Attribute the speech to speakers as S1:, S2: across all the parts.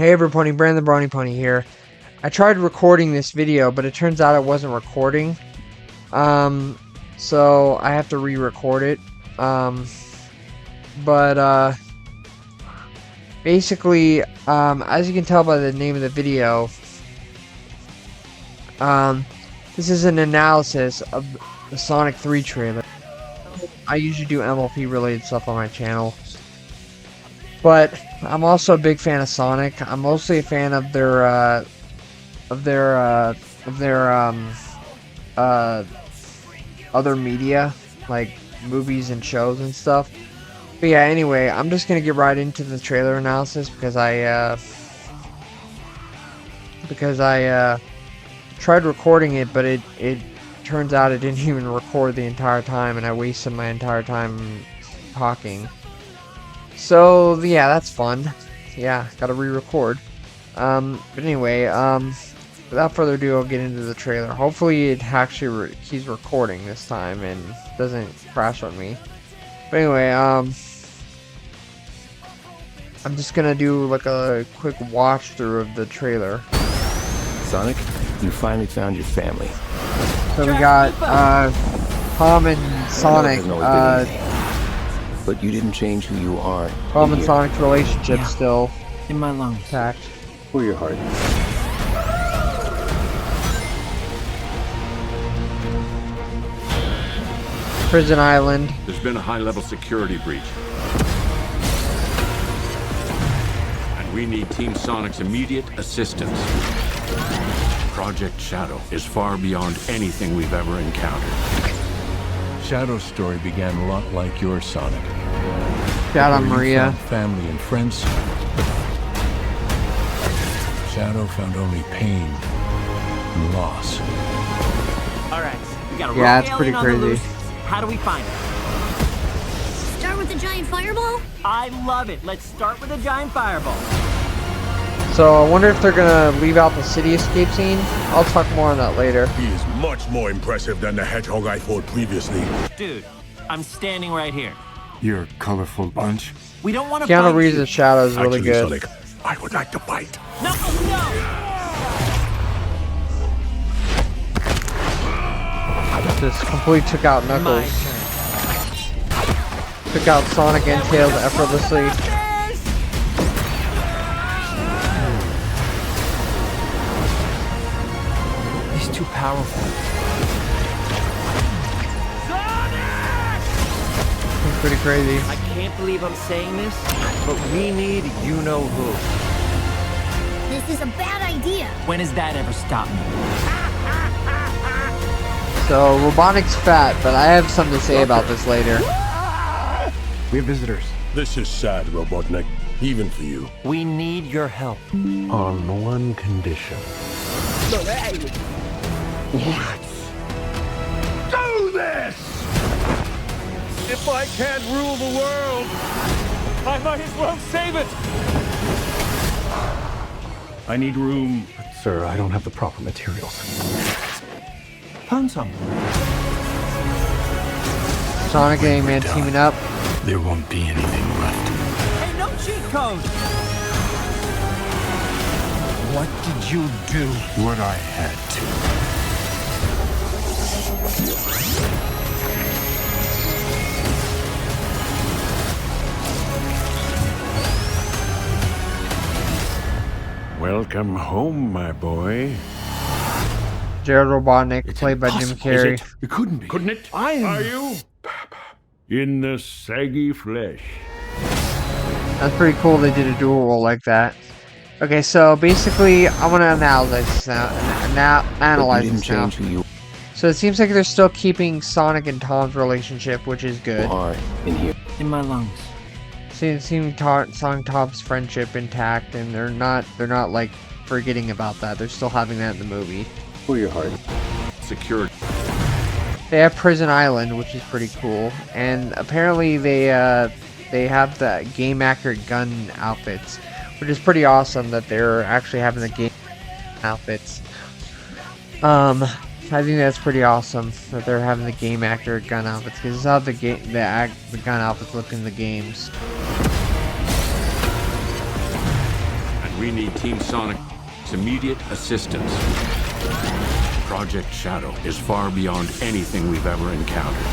S1: Hey everybody, Brandon the Brownie Pony here. I tried recording this video, but it turns out it wasn't recording. So I have to re-record it. Basically, as you can tell by the name of the video, this is an analysis of the Sonic 3 trailer. I usually do MLP related stuff on my channel. But I'm also a big fan of Sonic. I'm mostly a fan of their other media, like movies and shows and stuff. But yeah, anyway, I'm just gonna get right into the trailer analysis because I tried recording it, but it turns out it didn't even record the entire time, and I wasted my entire time talking. So yeah, that's fun. Yeah, gotta re-record. But anyway, without further ado, I'll get into the trailer. Hopefully it actually keeps recording this time and doesn't crash on me. But anyway, I'm just gonna do like a quick watch through of the trailer.
S2: Sonic, you finally found your family.
S1: So we got Popp and Sonic.
S2: But you didn't change who you are.
S1: Popp and Sonic's relationship still
S3: in my lungs.
S1: Intact.
S2: For your heart.
S1: Prison Island.
S4: There's been a high-level security breach. And we need Team Sonic's immediate assistance. Project Shadow is far beyond anything we've ever encountered.
S5: Shadow's story began a lot like your Sonic.
S1: Shout out Maria.
S5: Family and friends. Shadow found only pain and loss.
S3: All right, we got a
S1: yeah, it's pretty crazy.
S3: How do we find it?
S6: Start with the giant fireball?
S3: I love it. Let's start with a giant fireball.
S1: So I wonder if they're gonna leave out the city escape scene. I'll talk more on that later.
S7: He is much more impressive than the Hedgehog I fought previously.
S3: Dude, I'm standing right here.
S7: You're a colorful bunch.
S3: We don't want to
S1: Keanu Reeves' as Shadow is really
S7: Actually,
S1: good.
S7: Sonic, I would like to fight.
S3: No,
S1: Just completely took out Knuckles. Took out Sonic and Tails effortlessly.
S3: He's too powerful.
S1: It's pretty crazy.
S3: I can't believe I'm saying this, but we need you-know-who.
S6: This is a bad idea.
S3: When has that ever stopped me?
S1: So Robotnik's fat, but I have something to say about this later.
S7: We have visitors. This is sad, Robotnik. Even for you.
S3: We need your help.
S7: On one condition. What? Do this!
S8: If I can't rule the world, I might as well save it!
S7: I need room. Sir, I don't have the proper materials.
S3: Found some.
S1: Sonic and Eggman teaming up.
S7: There won't be anything left.
S3: Hey, no cheat code! What did you do?
S7: What I had to. Welcome home, my boy.
S1: Jared Robotnik, played by Jim Carrey.
S7: It couldn't be. Couldn't it? Are you? In the saggy flesh.
S1: That's pretty cool they did a dual role like that. Okay, so basically, I want to analyze this now. So it seems like they're still keeping Sonic and Tom's relationship, which is good.
S3: In my lungs.
S1: Seeing Sonic and Tom's friendship intact, and they're not like forgetting about that. They're still having that in the movie.
S2: For your heart.
S4: Secured.
S1: They have Prison Island, which is pretty cool, and apparently they have the game accurate gun outfits, which is pretty awesome that they're actually having the game outfits. I think that's pretty awesome that they're having the game accurate gun outfits, because it's how the gun outfits look in the games.
S4: And And we need Team Sonic's immediate assistance. Project Shadow is far beyond anything we've ever encountered.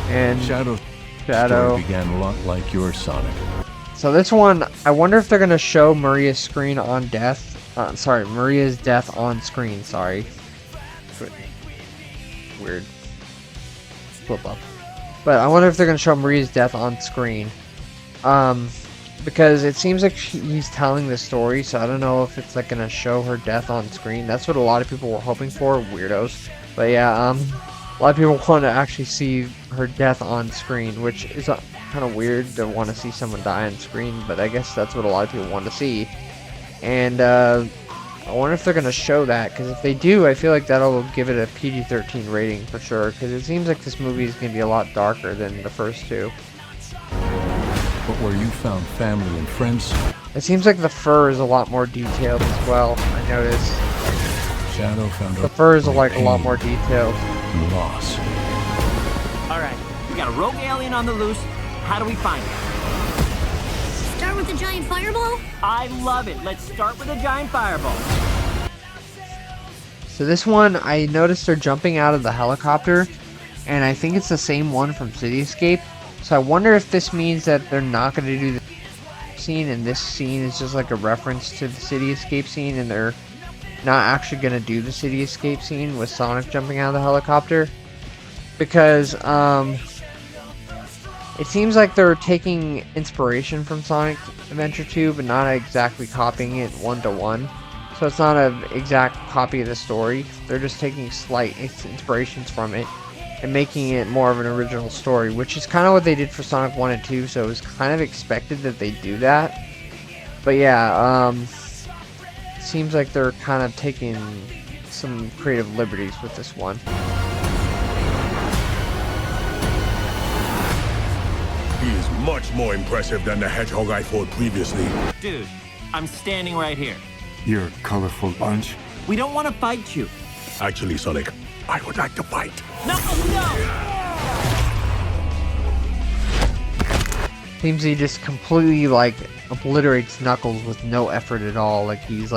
S1: And
S5: Shadow's
S1: Shadow.
S5: story began a lot like yours, Sonic.
S1: So this one, I wonder if they're gonna show Maria's screen on death. Sorry, Maria's death on screen. Sorry. Weird. Flip up. But I wonder if they're gonna show Maria's death on screen. Because it seems like he's telling the story, so I don't know if it's like gonna show her death on screen. That's what a lot of people were hoping for, weirdos. But yeah, a lot of people want to actually see her death on screen, which is kind of weird to want to see someone die on screen, but I guess that's what a lot of people want to see. And I wonder if they're gonna show that, because if they do, I feel like that'll give it a PG-13 rating for sure, because it seems like this movie is gonna be a lot darker than the first two.
S5: But where you found family and friends,
S1: It seems like the fur is a lot more detailed as well. I noticed
S5: Shadow found
S1: the fur is like a lot
S5: pain
S1: more detailed.
S5: and loss.
S3: Alright, we got a rogue alien on the loose. How do we find it?
S6: Start with the giant fireball?
S3: I love it. Let's start with a giant fireball.
S1: So this one, I noticed they're jumping out of the helicopter, and I think it's the same one from City Escape. So I wonder if this means that they're not going to do the scene, and this scene is just like a reference to the City Escape scene, and they're not actually going to do the City Escape scene with Sonic jumping out of the helicopter. Because, it seems like they're taking inspiration from Sonic Adventure 2, but not exactly copying it one-to-one. So it's not an exact copy of the story. They're just taking slight inspirations from it and making it more of an original story, which is kind of what they did for Sonic 1 and 2, so it was kind of expected that they do that. But yeah, seems like they're kind of taking some creative liberties with this one.
S7: He is much more impressive than the Hedgehog I fought previously.
S3: Dude, I'm standing right here.
S7: You're a colorful bunch.
S3: We don't want to fight you.
S7: Actually, Sonic, I would like to fight.
S3: No, no!
S1: Seems he just completely like obliterates Knuckles with no effort at all. Like he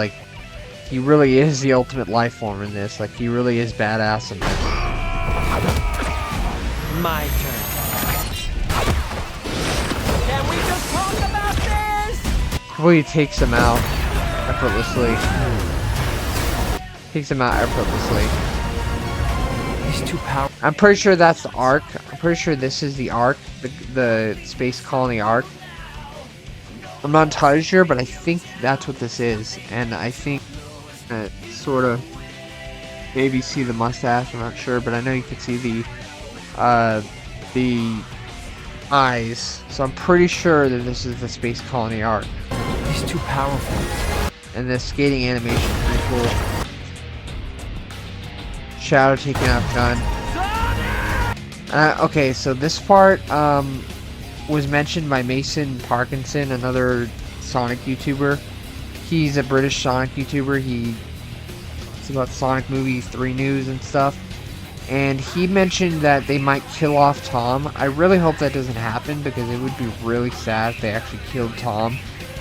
S1: really is the ultimate life form in this. Like he really is badass in this.
S3: My turn. Can we just talk about this?
S1: Completely takes him out effortlessly. Takes him out effortlessly.
S3: He's too powerful.
S1: I'm pretty sure that's the Ark. I'm pretty sure this is the Ark, the space colony Ark. I'm not entirely sure, but I think that's what this is. And I think sort of maybe see the mustache. I'm not sure, but I know you can see the eyes. So I'm pretty sure that this is the space colony Ark.
S3: He's too powerful.
S1: And the skating animation is pretty cool. Shadow taking out gun. Okay, so this part was mentioned by Mason Parkinson, another Sonic YouTuber. He's a British Sonic YouTuber. It's about Sonic movie 3 news and stuff. And he mentioned that they might kill off Tom. I really hope that doesn't happen, because it would be really sad if they actually killed Tom.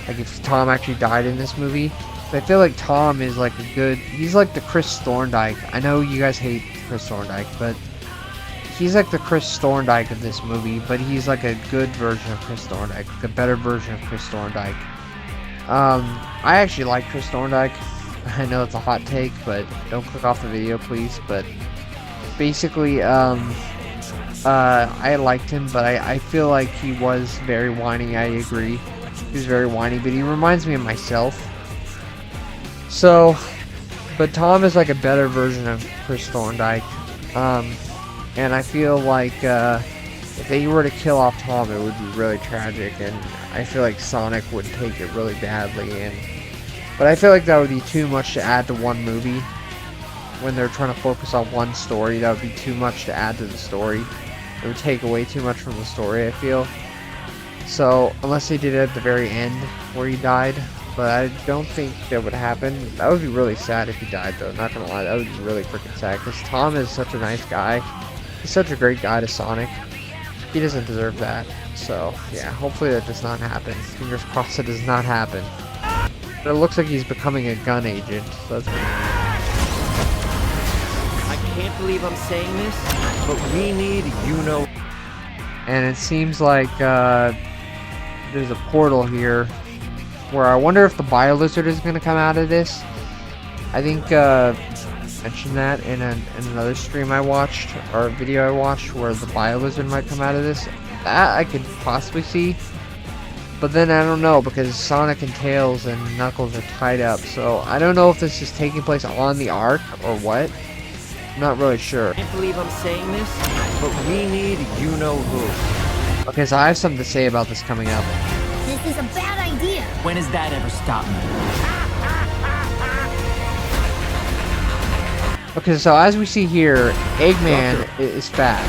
S1: Like if Tom actually died in this movie. But I feel like Tom is like he's like the Chris Thorndike. I know you guys hate Chris Thorndike, but he's like the Chris Thorndike of this movie, but he's like a good version of Chris Thorndike, like a better version of Chris Thorndike. I actually like Chris Thorndike. I know it's a hot take, but don't click off the video, please. But basically, I liked him, but I feel like he was very whiny. I agree. He was very whiny, but he reminds me of myself. So, but Tom is like a better version of Chris Thorndike. And I feel like if they were to kill off Tom, it would be really tragic, and I feel like Sonic would take it really badly. But I feel like that would be too much to add to one movie. When they're trying to focus on one story, that would be too much to add to the story. It would take away too much from the story, I feel. So, unless they did it at the very end, where he died. But I don't think that would happen. That would be really sad if he died, though. Not gonna lie, that would be really freaking sad. Because Tom is such a nice guy. He's such a great guy to Sonic. He doesn't deserve that. So, yeah, hopefully that does not happen. Fingers crossed it does not happen. It looks like he's becoming a gun agent. So that's
S3: I can't believe I'm saying this, but we need you-know.
S1: and it seems like there's a portal here where I wonder if the Bio-Lizard is going to come out of this. I think I mentioned that in another stream I watched, or a video I watched, where the Bio-Lizard might come out of this. That I could possibly see. But then I don't know, because Sonic and Tails and Knuckles are tied up. So I don't know if this is taking place on the Ark or what. I'm not really sure.
S3: I can't believe I'm saying this, but we need you-know-who.
S1: Okay, so I have something to say about this coming up.
S6: This is a bad idea.
S3: When has that ever stopped me?
S1: Okay, so as we see here, Eggman is fat.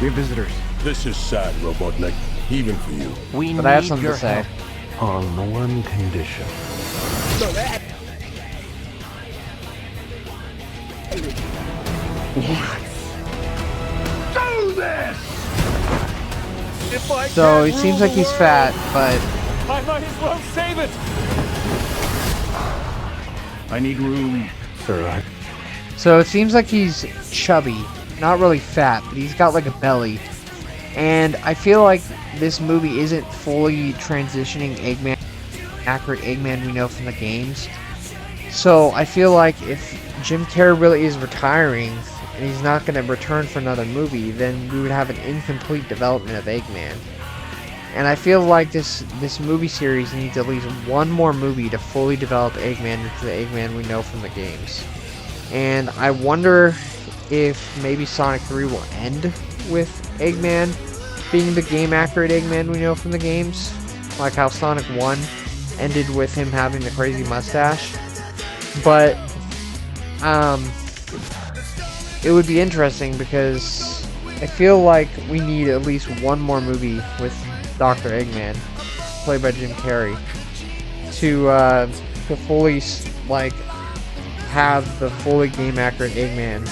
S2: We have visitors.
S7: This is sad, Robotnik. Even for you.
S3: We
S1: But
S3: need
S1: I have something
S3: your
S1: to say.
S3: help.
S7: On one condition. Do this!
S8: If I
S1: So
S8: can't
S1: it seems
S8: rule
S1: like
S8: the
S1: he's
S8: world,
S1: fat, but
S8: I might as well save it.
S7: I need room, sir.
S1: so it seems like he's chubby, not really fat, but he's got like a belly. And I feel like this movie isn't fully transitioning Eggman, accurate Eggman we know from the games. So I feel like if Jim Carrey really is retiring and he's not going to return for another movie, then we would have an incomplete development of Eggman. And I feel like this movie series needs at least one more movie to fully develop Eggman into the Eggman we know from the games. And I wonder if maybe Sonic 3 will end with Eggman being the game accurate Eggman we know from the games, like how Sonic 1 ended with him having the crazy mustache. But it would be interesting because I feel like we need at least one more movie with Dr. Eggman, played by Jim Carrey, to fully like have the fully game accurate Eggman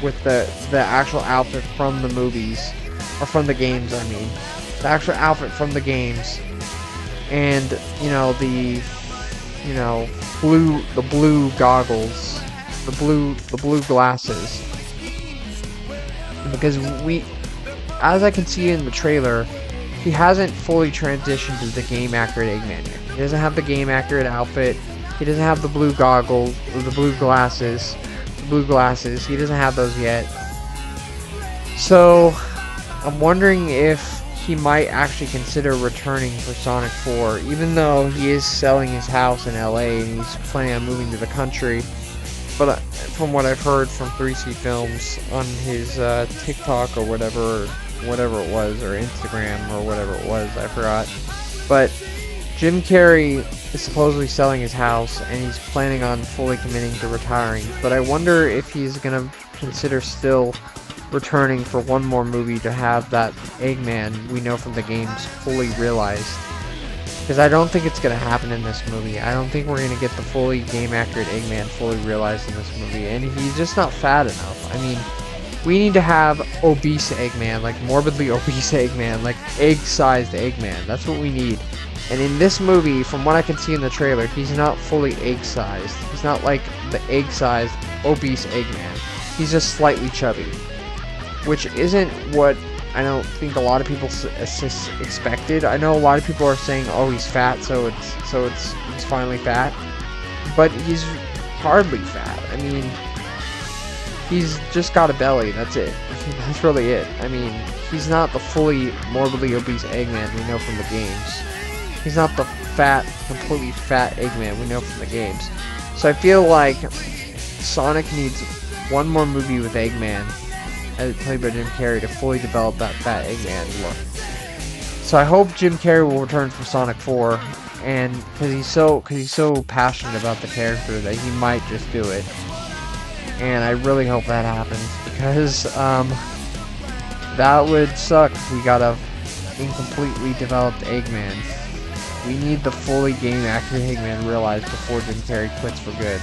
S1: with the actual outfit from the movies, or from the games. I mean, the actual outfit from the games, and the blue goggles, the blue glasses, because as I can see in the trailer, he hasn't fully transitioned to the game accurate Eggman yet. He doesn't have the game accurate outfit. He doesn't have the blue goggles or the blue glasses. He doesn't have those yet. So I'm wondering if he might actually consider returning for Sonic 4, even though he is selling his house in LA and he's planning on moving to the country. But from what I've heard from 3C Films on his TikTok or whatever it was, or Instagram or whatever it was, I forgot. But Jim Carrey is supposedly selling his house and he's planning on fully committing to retiring. But I wonder if he's gonna consider still returning for one more movie to have that Eggman we know from the games fully realized. Because I don't think it's going to happen in this movie. I don't think we're going to get the fully game accurate Eggman fully realized in this movie. And he's just not fat enough. I mean, we need to have obese Eggman, like morbidly obese Eggman, like egg-sized Eggman. That's what we need. And in this movie, from what I can see in the trailer, he's not fully egg-sized. He's not like the egg-sized obese Eggman. He's just slightly chubby. Which isn't what I don't think a lot of people expected. I know a lot of people are saying, "Oh, he's fat, so he's finally fat," but he's hardly fat. I mean, he's just got a belly. That's it. That's really it. I mean, he's not the fully morbidly obese Eggman we know from the games. He's not the completely fat Eggman we know from the games. So I feel like Sonic needs one more movie with Eggman, played by Jim Carrey, to fully develop that fat Eggman look. So I hope Jim Carrey will return for Sonic 4, and because he's so passionate about the character that he might just do it. And I really hope that happens, because that would suck if we got a incompletely developed Eggman. We need the fully game accurate Eggman realized before Jim Carrey quits for good.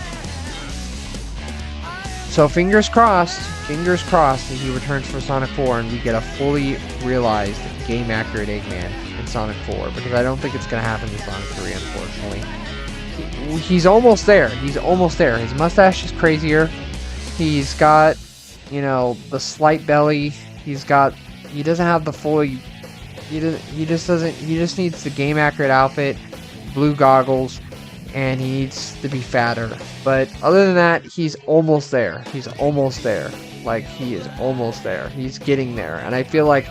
S1: So fingers crossed that he returns for Sonic 4 and we get a fully realized game accurate Eggman in in Sonic 4, because I don't think it's going to happen in Sonic 3, unfortunately. He's almost there. He's almost there. His mustache is crazier. He's got, you know, the slight belly. He doesn't have the full, he just needs the game accurate outfit, blue goggles, and he needs to be fatter. But other than that, he's almost there. He's almost there. Like, he is almost there. He's getting there. And I feel like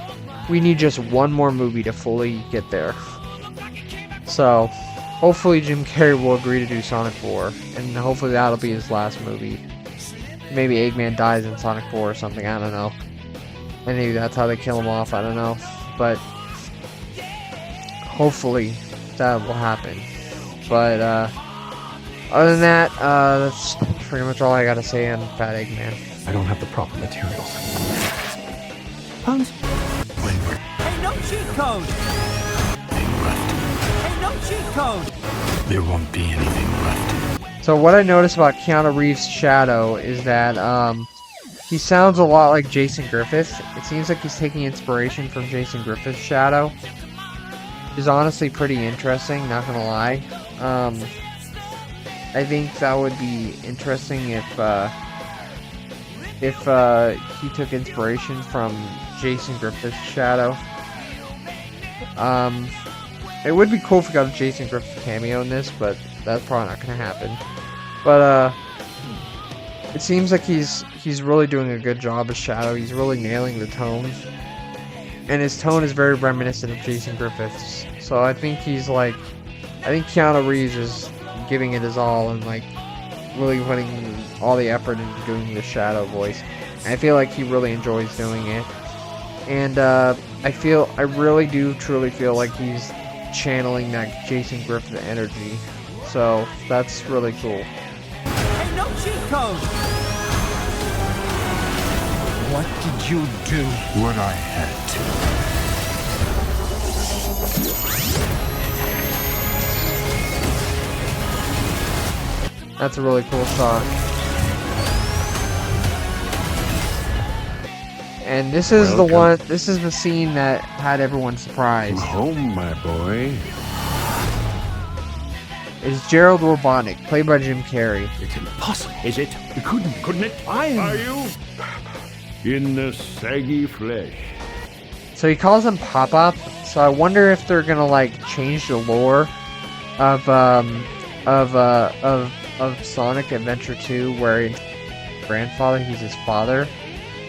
S1: we need just one more movie to fully get there. So, hopefully Jim Carrey will agree to do Sonic 4. And hopefully that'll be his last movie. Maybe Eggman dies in Sonic 4 or something. I don't know. And maybe that's how they kill him off. I don't know. But hopefully that will happen. But other than that, that's pretty much all I gotta say on Fat Eggman.
S2: I don't have the proper materials.
S3: Puns? Hey, no cheat code! Hey, no cheat code!
S5: There won't be anything left.
S1: So what I noticed about Keanu Reeves' Shadow is that he sounds a lot like Jason Griffith. It seems like he's taking inspiration from Jason Griffith's Shadow. Which is honestly pretty interesting, not gonna lie. I think that would be interesting if he took inspiration from Jason Griffith's Shadow. It would be cool if we got a Jason Griffith cameo in this, but that's probably not gonna happen. But it seems like he's really doing a good job as Shadow. He's really nailing the tone, and his tone is very reminiscent of Jason Griffith's. So I think I think Keanu Reeves is giving it his all and like really putting all the effort into doing the Shadow voice. And I feel like he really enjoys doing it. And I really do truly feel like he's channeling that Jason Griffith energy. So that's really cool.
S3: Hey, no cheat code!
S5: What did you do? What I had to.
S1: That's a really cool shot. And this is this is the scene that had everyone surprised.
S7: Home, my boy.
S1: It's Gerald Robotnik, played by Jim Carrey.
S2: It's impossible.
S3: Is it?
S7: Couldn't it? Are you? In the saggy flesh.
S1: So he calls him Popp. So I wonder if they're gonna like change the lore of Sonic Adventure 2, where his grandfather, he's his father.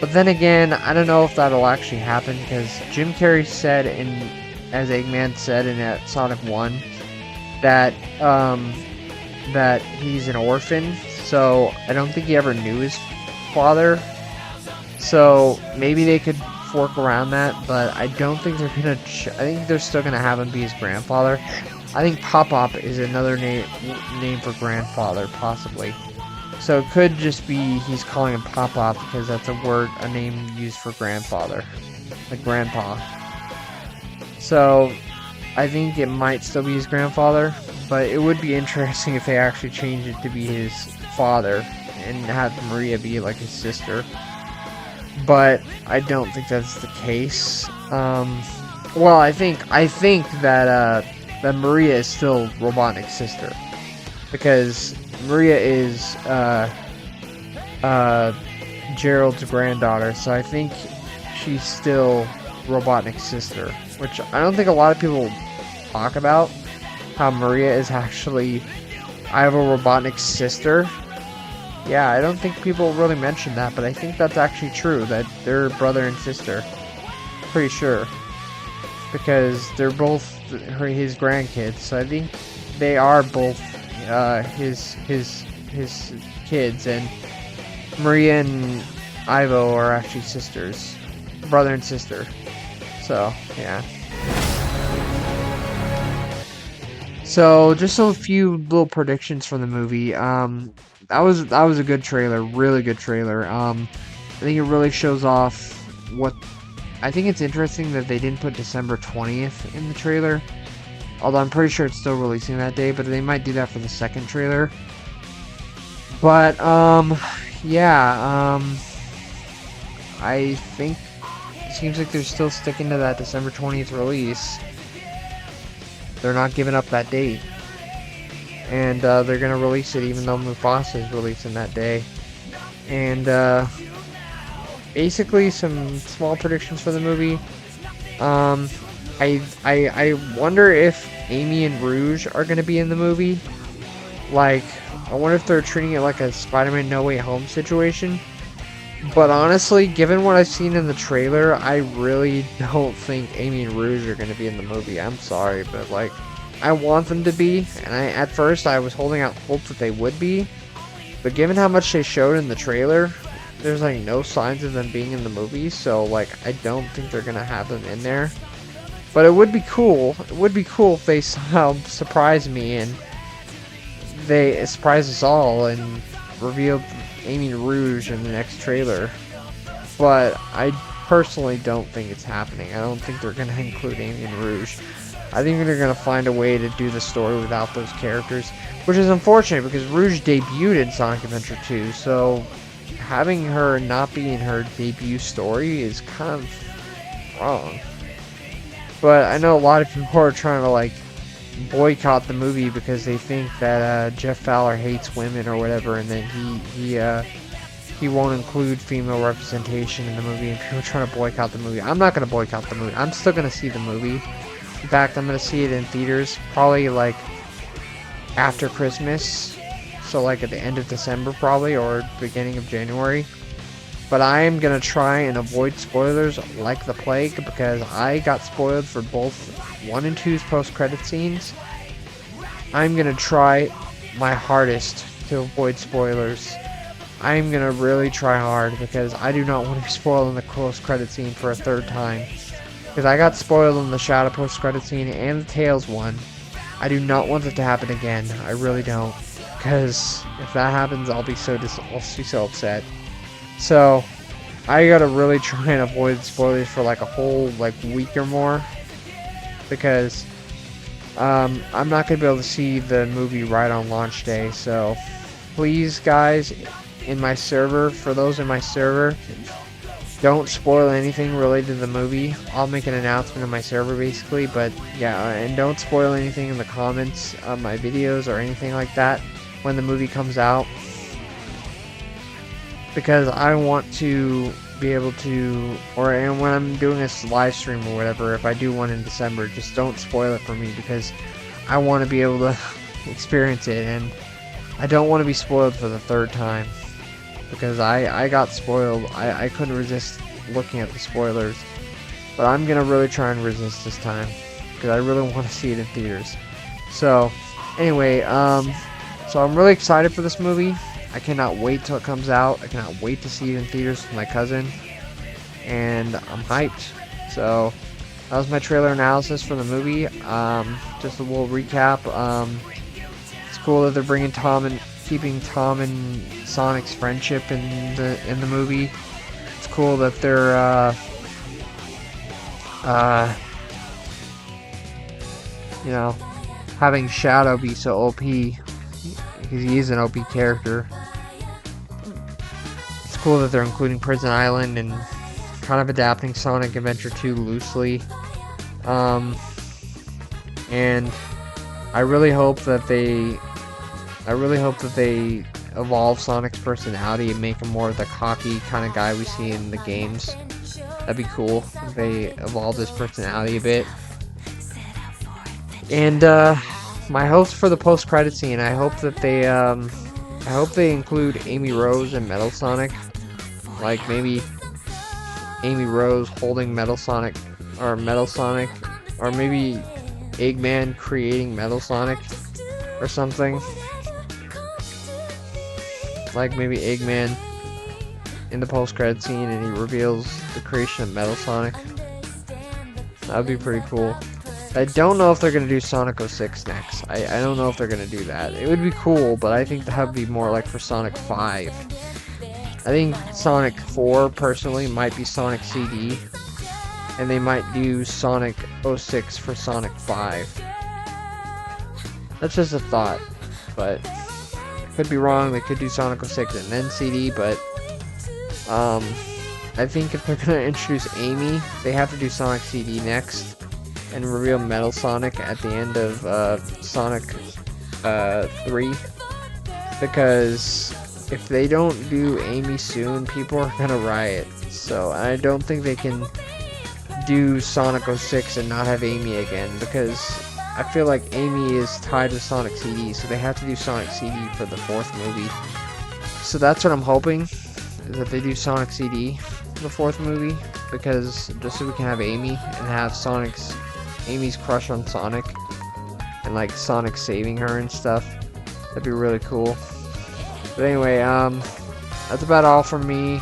S1: But then again, I don't know if that'll actually happen, because Jim Carrey said as Eggman said in Sonic 1, that that he's an orphan. So I don't think he ever knew his father. So maybe they could fork around that, but I don't think they're gonna. I think they're still gonna have him be his grandfather. I think Popp is another name for grandfather, possibly. So it could just be he's calling him Popp because that's a name used for grandfather, like grandpa. So I think it might still be his grandfather, but it would be interesting if they actually changed it to be his father and have Maria be like his sister. But I don't think that's the case. Well, I think that Maria is still Robotnik's sister, because Maria is Gerald's granddaughter, so I think she's still Robotnik's sister, which I don't think a lot of people talk about, how Maria is actually Ivo Robotnik's sister. Yeah, I don't think people really mention that, but I think that's actually true, that they're brother and sister. Pretty sure. Because they're both his grandkids, so I think they are both his kids, and Maria and Ivo are actually sisters. Brother and sister. So, yeah. So, just a few little predictions from the movie. That was a good trailer, really good trailer. I think it really shows off what. I think it's interesting that they didn't put December 20th in the trailer, although I'm pretty sure it's still releasing that day. But they might do that for the second trailer. But yeah, I think it seems like they're still sticking to that December 20th release. they're not giving up that date. And they're gonna release it even though Mufasa is releasing that day. And basically some small predictions for the movie. I wonder if Amy and Rouge are gonna be in the movie. Like, I wonder if they're treating it like a Spider-Man No Way Home situation. But honestly, given what I've seen in the trailer, I really don't think Amy and Rouge are going to be in the movie. I'm sorry, but like, I want them to be, and at first I was holding out hope that they would be. But given how much they showed in the trailer, there's like no signs of them being in the movie, so like, I don't think they're going to have them in there. But it would be cool. It would be cool if they somehow surprise me and they surprise us all and revealed Amy and Rouge in the next trailer. But I personally don't think it's happening. I don't think they're going to include Amy and Rouge. I think they're going to find a way to do the story without those characters, which is unfortunate because Rouge debuted in Sonic Adventure 2, so having her not be in her debut story is kind of wrong. But I know a lot of people are trying to like boycott the movie because they think that Jeff Fowler hates women or whatever, and then he won't include female representation in the movie, and people are trying to boycott the movie. I'm not going to boycott the movie. I'm still going to see the movie. In fact, I'm going to see it in theaters probably like after Christmas, so like at the end of December probably, or beginning of January. But I am going to try and avoid spoilers like the plague, because I got spoiled for both 1 and 2's post-credit scenes. I'm going to try my hardest to avoid spoilers. I'm going to really try hard, because I do not want to be spoiled in the post-credit scene for a third time. Because I got spoiled in the Shadow post-credit scene and the Tails one. I do not want it to happen again. I really don't. Because if that happens, I'll be so upset. So, I gotta really try and avoid spoilers for like a whole like week or more, because I'm not gonna be able to see the movie right on launch day. So, please, guys, in my server, for those in my server, don't spoil anything related to the movie. I'll make an announcement in my server basically, but yeah, and don't spoil anything in the comments of my videos or anything like that when the movie comes out. Because I want to be able to, and when I'm doing this live stream or whatever, if I do one in December, just don't spoil it for me, because I want to be able to experience it, and I don't want to be spoiled for the third time, because I got spoiled. I couldn't resist looking at the spoilers, but I'm going to really try and resist this time, because I really want to see it in theaters. So, anyway, so I'm really excited for this movie. I cannot wait till it comes out. I cannot wait to see it in theaters with my cousin. And I'm hyped. So, that was my trailer analysis for the movie. Just a little recap. It's cool that they're bringing keeping Tom and Sonic's friendship in the movie. It's cool that they're, you know, having Shadow be so OP. Because he is an OP character. It's cool that they're including Prison Island and kind of adapting Sonic Adventure 2 loosely. And I really hope that they evolve Sonic's personality and make him more of the cocky kind of guy we see in the games. That'd be cool if they evolved his personality a bit. And my hopes for the post-credit scene, I hope that they include Amy Rose and Metal Sonic. Like maybe Amy Rose holding Metal Sonic, or maybe Eggman creating Metal Sonic or something. Like maybe Eggman in the post-credit scene and he reveals the creation of Metal Sonic. That would be pretty cool. I don't know if they're going to do Sonic 06 next. I don't know if they're going to do that. It would be cool, but I think that would be more like for Sonic 5. I think Sonic 4, personally, might be Sonic CD. And they might do Sonic 06 for Sonic 5. That's just a thought. But, could be wrong. They could do Sonic 06 and then CD, but I think if they're going to introduce Amy, they have to do Sonic CD next. and reveal Metal Sonic at the end of Sonic 3, because if they don't do Amy soon, people are gonna riot. So I don't think they can do Sonic 06 and not have Amy again, because I feel like Amy is tied to Sonic CD, so they have to do Sonic CD for the 4th movie. So that's what I'm hoping, is that they do Sonic CD for the 4th movie, because just so we can have Amy and have Amy's crush on Sonic, and like Sonic saving her and stuff. That'd be really cool. But anyway, that's about all from me.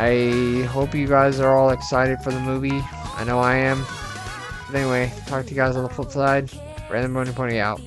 S1: I hope you guys are all excited for the movie. I know I am. But anyway, talk to you guys on the flip side. Random Pony out.